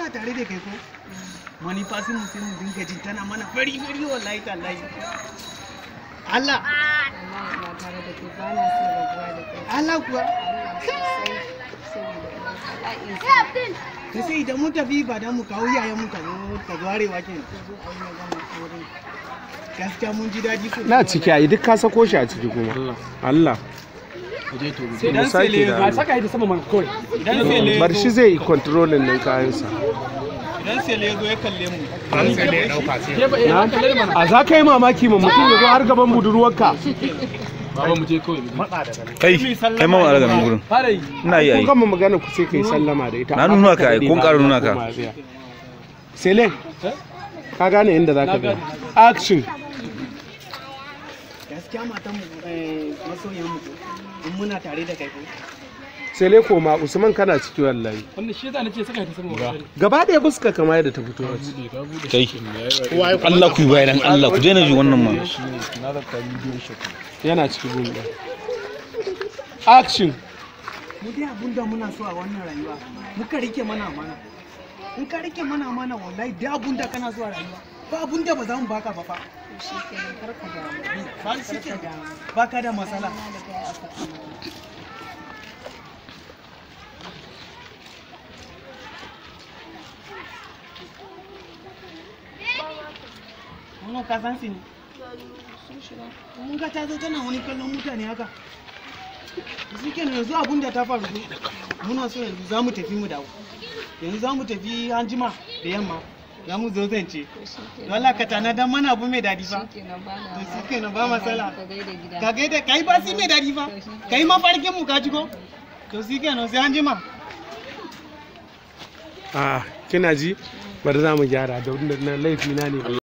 muna tare da kai ko manufasin mu sai mu dinga jin tana mana fari wallahi tallahi Allah Allah kuwa sai idan mun tafi ba dan mu kawo yayan mu ka zo arewa kenan gaskiya mun ji daɗi ko na ciki ai duk ka sako shi a ciki kuma Allah idan sele ya saka shi sama man kawai idan sele bar shi zai yi controlling din kayansa idan sele ya zo ya kalle mu an sele ya dauka sai a za ka yi mamaki ma mutum ya zo har gaban budurwarka baba mu je kawai matsa daga kai mama daga nan gurin ina yi ai kun gama magana ku sai kai sallama da ita na nuna ka ai kun ƙara nuna ka sele ka gane inda zaka ga action gaskiya matan mu masoyan mu in muna tare da kai ko sai le koma Usman kana ciki wallahi wannan shi yasa nace saka ta sama gaba ɗaya fuska kamar yadda ta fito kai Allah ku yi bayan Allah ku daina ji wannan ma yana ciki gunda action mu dai abunda muna so a wannan rayuwa muka rike mana amana in ka rike mana amana wallahi dai abunda kana so a rayuwa ba abunda ba za mu baka ba fa baka da matsala wannan ka san shi ne mun ga ta zo tana wani kallon mutane haka shi kenan yanzu abun da ta faru muna so yanzu za mu tafi mu dawo yanzu za mu tafi an jima da yamma za mu zo zance wala ka tana dan mana abu mai dadi fa to shi kenan ba matsala ka gaida kai ba shi mai dadi fa kai mafarkin mu ka ji ko to shi kenan sai an jima kina ji bari za mu gyara da laifi na ne